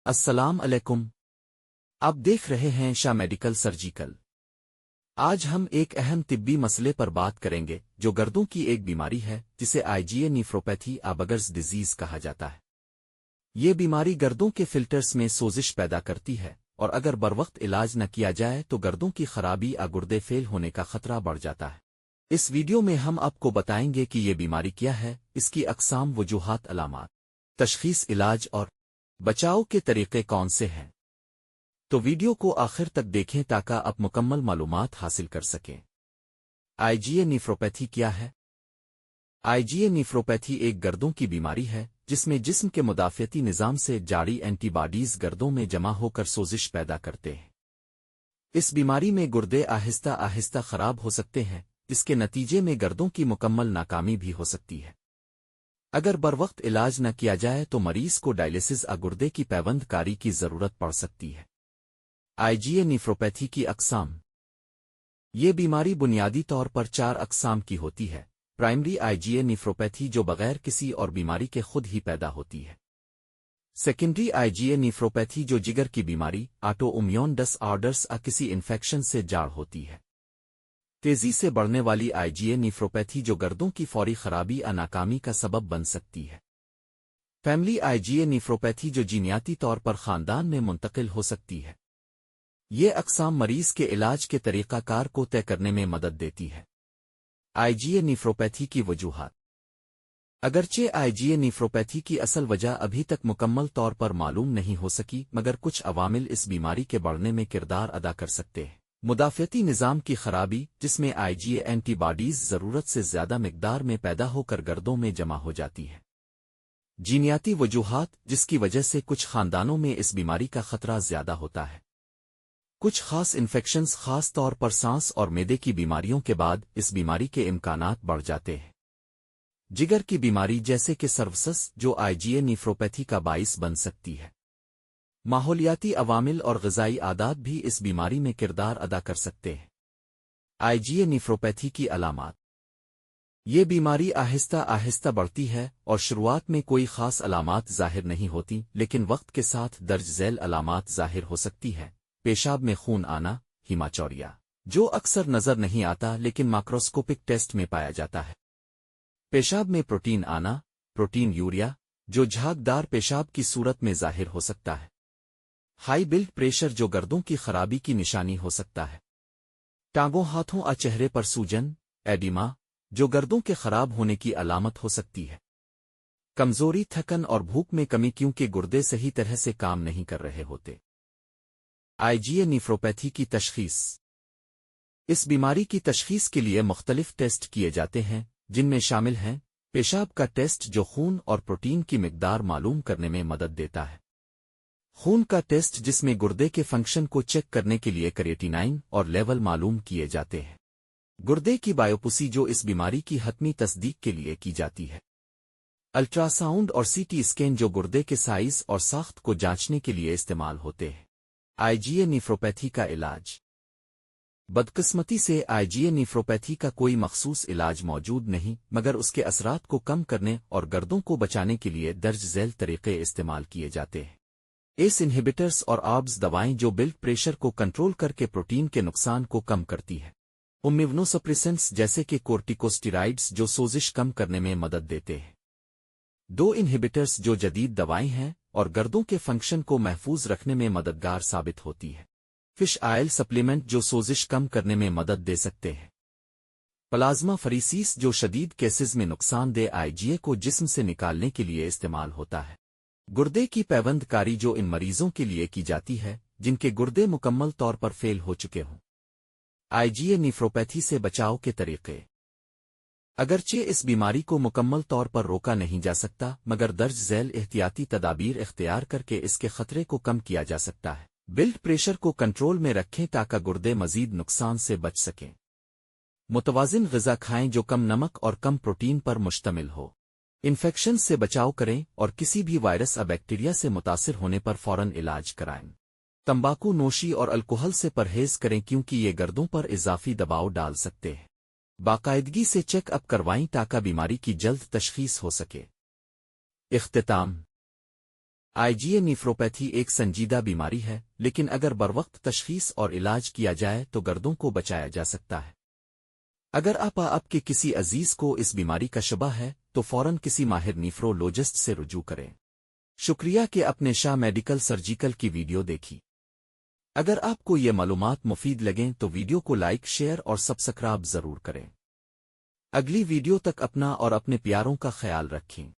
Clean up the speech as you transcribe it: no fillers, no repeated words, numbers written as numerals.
السلام علیکم۔ آپ دیکھ رہے ہیں شاہ میڈیکل سرجیکل۔ آج ہم ایک اہم طبی مسئلے پر بات کریں گے جو گردوں کی ایک بیماری ہے جسے IgA نیفروپیتھی آبگرز ڈیزیز کہا جاتا ہے۔ یہ بیماری گردوں کے فلٹرز میں سوزش پیدا کرتی ہے اور اگر بروقت علاج نہ کیا جائے تو گردوں کی خرابی گردے فیل ہونے کا خطرہ بڑھ جاتا ہے۔ اس ویڈیو میں ہم آپ کو بتائیں گے کہ یہ بیماری کیا ہے، اس کی اقسام، وجوہات، علامات، تشخیص، علاج اور بچاؤ کے طریقے کون سے ہیں۔ تو ویڈیو کو آخر تک دیکھیں تاکہ آپ مکمل معلومات حاصل کر سکیں۔ IgA نیفروپیتھی کیا ہے؟ IgA نیفروپیتھی ایک گردوں کی بیماری ہے جس میں جسم کے مدافعتی نظام سے جاری اینٹی باڈیز گردوں میں جمع ہو کر سوزش پیدا کرتے ہیں۔ اس بیماری میں گردے آہستہ آہستہ خراب ہو سکتے ہیں، جس کے نتیجے میں گردوں کی مکمل ناکامی بھی ہو سکتی ہے۔ اگر بروقت علاج نہ کیا جائے تو مریض کو ڈائلیسس گردے کی پیوند کاری کی ضرورت پڑ سکتی ہے۔ IgA نیفروپیتھی کی اقسام۔ یہ بیماری بنیادی طور پر 4 اقسام کی ہوتی ہے۔ پرائمری IgA نیفروپیتھی جو بغیر کسی اور بیماری کے خود ہی پیدا ہوتی ہے۔ سیکنڈری IgA نیفروپیتھی جو جگر کی بیماری آٹو امیون ڈس آرڈرز کسی انفیکشن سے جاڑ ہوتی ہے۔ تیزی سے بڑھنے والی IgA نیفروپیتھی جو گردوں کی فوری خرابی ناکامی کا سبب بن سکتی ہے۔ فیملی IgA نیفروپیتھی جو جینیاتی طور پر خاندان میں منتقل ہو سکتی ہے۔ یہ اقسام مریض کے علاج کے طریقہ کار کو طے کرنے میں مدد دیتی ہے۔ IgA نیفروپیتھی کی وجوہات۔ اگرچہ IgA نیفروپیتھی کی اصل وجہ ابھی تک مکمل طور پر معلوم نہیں ہو سکی، مگر کچھ عوامل اس بیماری کے بڑھنے میں کردار ادا کر سکتے ہیں۔ مدافعتی نظام کی خرابی، جس میں IgA اینٹی باڈیز ضرورت سے زیادہ مقدار میں پیدا ہو کر گردوں میں جمع ہو جاتی ہے۔ جینیاتی وجوہات، جس کی وجہ سے کچھ خاندانوں میں اس بیماری کا خطرہ زیادہ ہوتا ہے۔ کچھ خاص انفیکشنز، خاص طور پر سانس اور معدے کی بیماریوں کے بعد اس بیماری کے امکانات بڑھ جاتے ہیں۔ جگر کی بیماری جیسے کہ سرفسس جو IgA نیفروپیتھی کا باعث بن سکتی ہے۔ ماحولیاتی عوامل اور غذائی عادات بھی اس بیماری میں کردار ادا کر سکتے ہیں۔ IgA نیفروپیتھی کی علامات۔ یہ بیماری آہستہ آہستہ بڑھتی ہے اور شروعات میں کوئی خاص علامات ظاہر نہیں ہوتی، لیکن وقت کے ساتھ درج ذیل علامات ظاہر ہو سکتی ہے۔ پیشاب میں خون آنا، ہیماچوریا، جو اکثر نظر نہیں آتا لیکن مائکروسکوپک ٹیسٹ میں پایا جاتا ہے۔ پیشاب میں پروٹین آنا، پروٹین یوریا، جو جھاگدار پیشاب کی صورت میں ظاہر ہو سکتا ہے۔ ہائی بلڈ پریشر جو گردوں کی خرابی کی نشانی ہو سکتا ہے۔ ٹانگوں، ہاتھوں چہرے پر سوجن، ایڈیما، جو گردوں کے خراب ہونے کی علامت ہو سکتی ہے۔ کمزوری، تھکن اور بھوک میں کمی کیونکہ گردے صحیح طرح سے کام نہیں کر رہے ہوتے۔ IgA نیفروپیتھی کی تشخیص۔ اس بیماری کی تشخیص کے لیے مختلف ٹیسٹ کیے جاتے ہیں، جن میں شامل ہیں پیشاب کا ٹیسٹ جو خون اور پروٹین کی مقدار معلوم کرنے میں مدد دیتا ہے۔ خون کا ٹیسٹ جس میں گردے کے فنکشن کو چیک کرنے کے لیے کریٹینائن اور لیول معلوم کیے جاتے ہیں۔ گردے کی بایوپسی جو اس بیماری کی حتمی تصدیق کے لیے کی جاتی ہے۔ الٹرا ساؤنڈ اور CT اسکین جو گردے کے سائز اور ساخت کو جانچنے کے لیے استعمال ہوتے ہیں۔ IgA نیفروپیتھی کا علاج۔ بدقسمتی سے IgA نیفروپیتھی کا کوئی مخصوص علاج موجود نہیں، مگر اس کے اثرات کو کم کرنے اور گردوں کو بچانے کے لیے درج ذیل طریقے استعمال کیے جاتے ہیں۔ ACE انہیبیٹرز اور ARBs دوائیں جو بلڈ پریشر کو کنٹرول کر کے پروٹین کے نقصان کو کم کرتی ہے۔ امیونوسپریسنٹس جیسے کہ کورٹیکوسٹیرائڈز جو سوزش کم کرنے میں مدد دیتے ہیں۔ 2 انہیبیٹرز جو جدید دوائیں ہیں اور گردوں کے فنکشن کو محفوظ رکھنے میں مددگار ثابت ہوتی ہے۔ فش آئل سپلیمنٹ جو سوزش کم کرنے میں مدد دے سکتے ہیں۔ پلازما فریسیس جو شدید کیسز میں نقصان دہ IgA کو جسم سے نکالنے کے لیے استعمال ہوتا ہے۔ گردے کی پیوند کاری جو ان مریضوں کے لیے کی جاتی ہے جن کے گردے مکمل طور پر فیل ہو چکے ہوں۔ IgA نیفروپیتھی سے بچاؤ کے طریقے۔ اگرچہ اس بیماری کو مکمل طور پر روکا نہیں جا سکتا، مگر درج ذیل احتیاطی تدابیر اختیار کر کے اس کے خطرے کو کم کیا جا سکتا ہے۔ بلڈ پریشر کو کنٹرول میں رکھیں تاکہ گردے مزید نقصان سے بچ سکیں۔ متوازن غذا کھائیں جو کم نمک اور کم پروٹین پر مشتمل ہو۔ انفیکشن سے بچاؤ کریں اور کسی بھی وائرس بیکٹیریا سے متاثر ہونے پر فوراً علاج کرائیں۔ تمباکو نوشی اور الکحل سے پرہیز کریں کیونکہ یہ گردوں پر اضافی دباؤ ڈال سکتے ہیں۔ باقاعدگی سے چیک اپ کروائیں تاکہ بیماری کی جلد تشخیص ہو سکے۔ اختتام۔ IgA نیفروپیتھی ایک سنجیدہ بیماری ہے، لیکن اگر بروقت تشخیص اور علاج کیا جائے تو گردوں کو بچایا جا سکتا ہے۔ اگر آپ کے کسی عزیز کو اس بیماری کا شبہ ہے تو فوراً کسی ماہر نیفرولوجسٹ سے رجوع کریں۔ شکریہ کہ اپنے شاہ میڈیکل سرجیکل کی ویڈیو دیکھی۔ اگر آپ کو یہ معلومات مفید لگیں تو ویڈیو کو لائک، شیئر اور سبسکرائب ضرور کریں۔ اگلی ویڈیو تک اپنا اور اپنے پیاروں کا خیال رکھیں۔